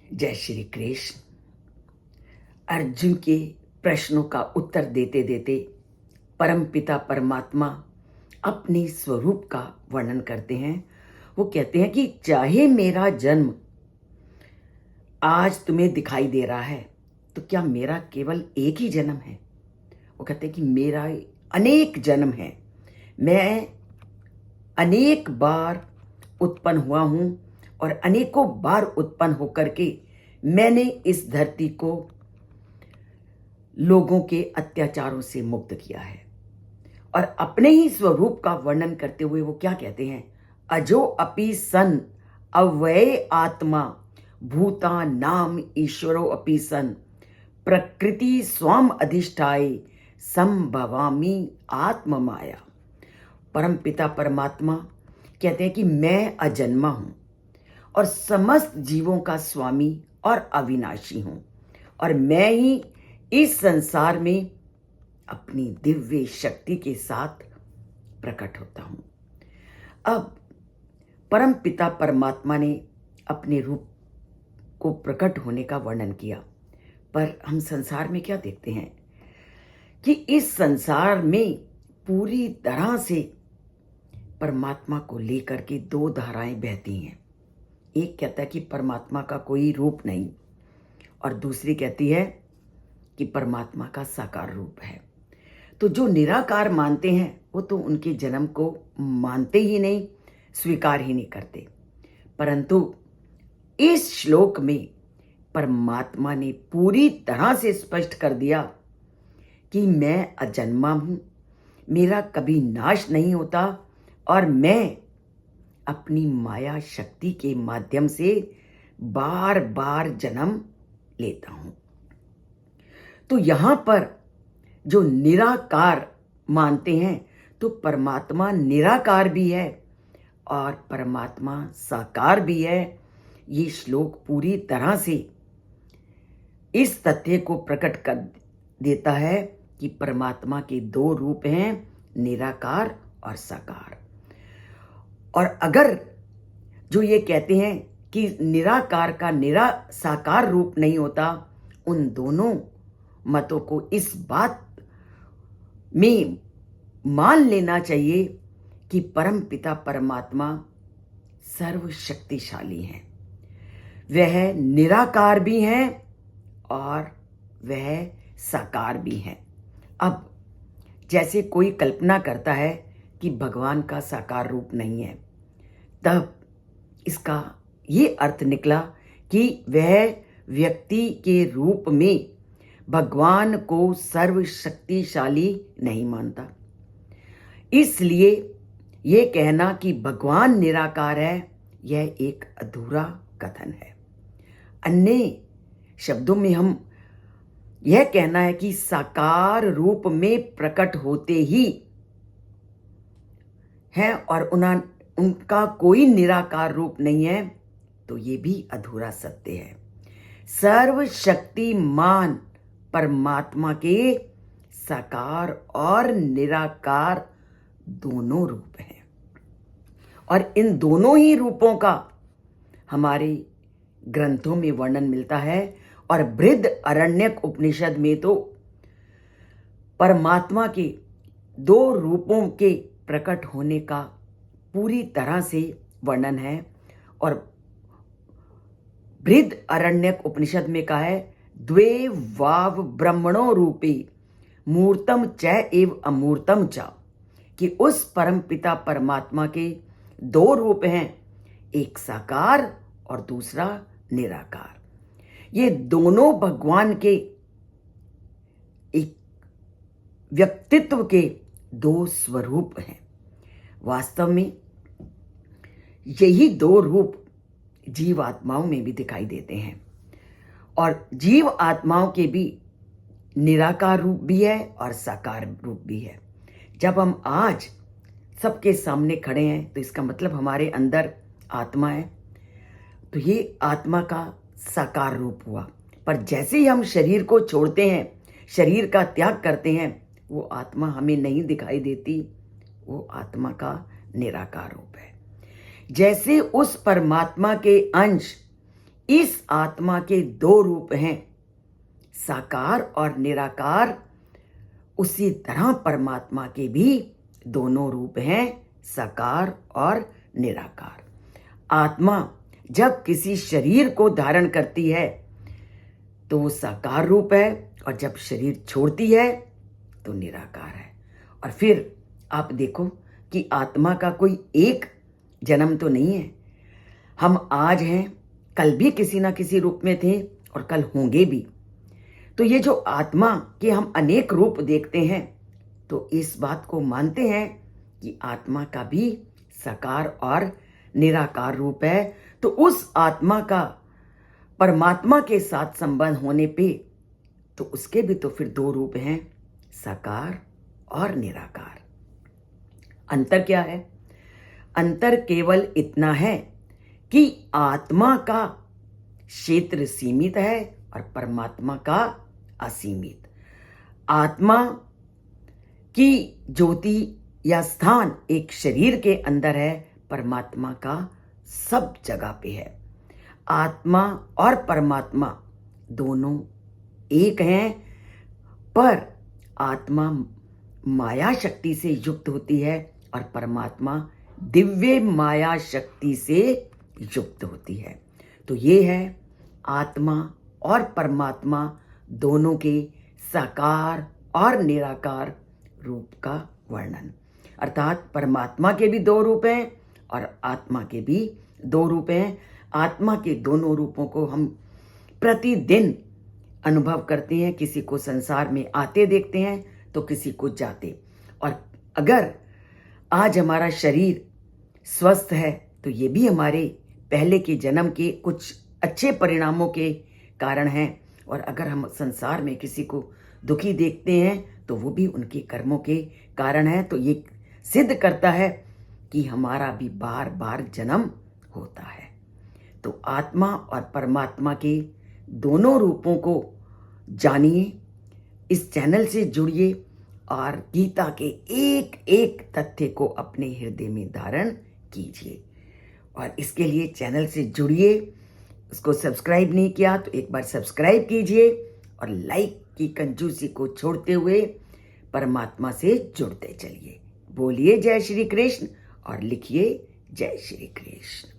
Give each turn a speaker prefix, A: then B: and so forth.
A: जय श्री कृष्ण। अर्जुन के प्रश्नों का उत्तर देते देते परमपिता परमात्मा अपने स्वरूप का वर्णन करते हैं। वो कहते हैं कि चाहे मेरा जन्म आज तुम्हें दिखाई दे रहा है तो क्या मेरा केवल एक ही जन्म है? वो कहते हैं कि मेरा अनेक जन्म है, मैं अनेक बार उत्पन्न हुआ हूं और अनेकों बार उत्पन्न होकर के मैंने इस धरती को लोगों के अत्याचारों से मुक्त किया है। और अपने ही स्वरूप का वर्णन करते हुए वो क्या कहते हैं? अजो अपि सन अव्यय आत्मा भूता नाम ईश्वरो अपि सन प्रकृति स्वाम अधिष्ठाय संभवामी आत्म माया। परम पिता परमात्मा कहते हैं कि मैं अजन्मा हूं और समस्त जीवों का स्वामी और अविनाशी हूं, और मैं ही इस संसार में अपनी दिव्य शक्ति के साथ प्रकट होता हूं। अब परम पिता परमात्मा ने अपने रूप को प्रकट होने का वर्णन किया, पर हम संसार में क्या देखते हैं कि इस संसार में पूरी तरह से परमात्मा को लेकर के दो धाराएं बहती हैं। एक कहता है कि परमात्मा का कोई रूप नहीं, और दूसरी कहती है कि परमात्मा का साकार रूप है। तो जो निराकार मानते हैं वो तो उनके जन्म को मानते ही नहीं, स्वीकार ही नहीं करते। परंतु इस श्लोक में परमात्मा ने पूरी तरह से स्पष्ट कर दिया कि मैं अजन्मा हूं, मेरा कभी नाश नहीं होता, और मैं अपनी माया शक्ति के माध्यम से बार बार जन्म लेता हूं। तो यहां पर जो निराकार मानते हैं तो परमात्मा निराकार भी है और परमात्मा साकार भी है। ये श्लोक पूरी तरह से इस तथ्य को प्रकट कर देता है कि परमात्मा के दो रूप हैं, निराकार और साकार। और अगर जो ये कहते हैं कि निराकार का साकार रूप नहीं होता, उन दोनों मतों को इस बात में मान लेना चाहिए कि परम पिता परमात्मा सर्वशक्तिशाली हैं। वह निराकार भी हैं और वह साकार भी हैं। अब जैसे कोई कल्पना करता है कि भगवान का साकार रूप नहीं है, तब इसका ये अर्थ निकला कि वह व्यक्ति के रूप में भगवान को सर्वशक्तिशाली नहीं मानता। इसलिए यह कहना कि भगवान निराकार है, यह एक अधूरा कथन है। अन्य शब्दों में हम यह कहना है कि साकार रूप में प्रकट होते ही है और उनका कोई निराकार रूप नहीं है, तो ये भी अधूरा सत्य है। सर्वशक्तिमान परमात्मा के साकार और निराकार दोनों रूप हैं, और इन दोनों ही रूपों का हमारे ग्रंथों में वर्णन मिलता है। और बृहद आरण्यक उपनिषद में तो परमात्मा के दो रूपों के प्रकट होने का पूरी तरह से वर्णन है। और बृहद आरण्यक उपनिषद में कहा है, द्वे वाव ब्रह्मणो रूपे मूर्तम च एव अमूर्तम च, कि उस परम पिता परमात्मा के दो रूप हैं, एक साकार और दूसरा निराकार। ये दोनों भगवान के एक व्यक्तित्व के दो स्वरूप हैं। वास्तव में यही दो रूप जीव आत्माओं में भी दिखाई देते हैं, और जीव आत्माओं के भी निराकार रूप भी है और साकार रूप भी है। जब हम आज सबके सामने खड़े हैं तो इसका मतलब हमारे अंदर आत्मा है, तो ये आत्मा का साकार रूप हुआ। पर जैसे ही हम शरीर को छोड़ते हैं, शरीर का त्याग करते हैं, वो आत्मा हमें नहीं दिखाई देती, वो आत्मा का निराकार रूप है। जैसे उस परमात्मा के अंश इस आत्मा के दो रूप हैं, साकार और निराकार। उसी तरह परमात्मा के भी दोनों रूप हैं, साकार और निराकार। आत्मा जब किसी शरीर को धारण करती है तो वो साकार रूप है, और जब शरीर छोड़ती है तो निराकार है। और फिर आप देखो कि आत्मा का कोई एक जन्म तो नहीं है। हम आज हैं, कल भी किसी ना किसी रूप में थे और कल होंगे भी। तो ये जो आत्मा के हम अनेक रूप देखते हैं, तो इस बात को मानते हैं कि आत्मा का भी साकार और निराकार रूप है। तो उस आत्मा का परमात्मा के साथ संबंध होने पे तो उसके भी तो फिर दो रूप हैं, साकार और निराकार। अंतर क्या है? अंतर केवल इतना है कि आत्मा का क्षेत्र सीमित है और परमात्मा का असीमित। आत्मा की ज्योति या स्थान एक शरीर के अंदर है, परमात्मा का सब जगह पे है। आत्मा और परमात्मा दोनों एक हैं, पर आत्मा माया शक्ति से युक्त होती है और परमात्मा दिव्य माया शक्ति से युक्त होती है। तो ये है आत्मा और परमात्मा दोनों के साकार और निराकार रूप का वर्णन। अर्थात परमात्मा के भी दो रूप हैं और आत्मा के भी दो रूप हैं। आत्मा के दोनों रूपों को हम प्रतिदिन अनुभव करते हैं। किसी को संसार में आते देखते हैं तो किसी को जाते। और अगर आज हमारा शरीर स्वस्थ है तो ये भी हमारे पहले के जन्म के कुछ अच्छे परिणामों के कारण है। और अगर हम संसार में किसी को दुखी देखते हैं तो वो भी उनके कर्मों के कारण है। तो ये सिद्ध करता है कि हमारा भी बार बार जन्म होता है। तो आत्मा और परमात्मा के दोनों रूपों को जानिए, इस चैनल से जुड़िए और गीता के एक एक तथ्य को अपने हृदय में धारण कीजिए। और इसके लिए चैनल से जुड़िए। उसको सब्सक्राइब नहीं किया तो एक बार सब्सक्राइब कीजिए और लाइक की कंजूसी को छोड़ते हुए परमात्मा से जुड़ते चलिए। बोलिए जय श्री कृष्ण और लिखिए जय श्री कृष्ण।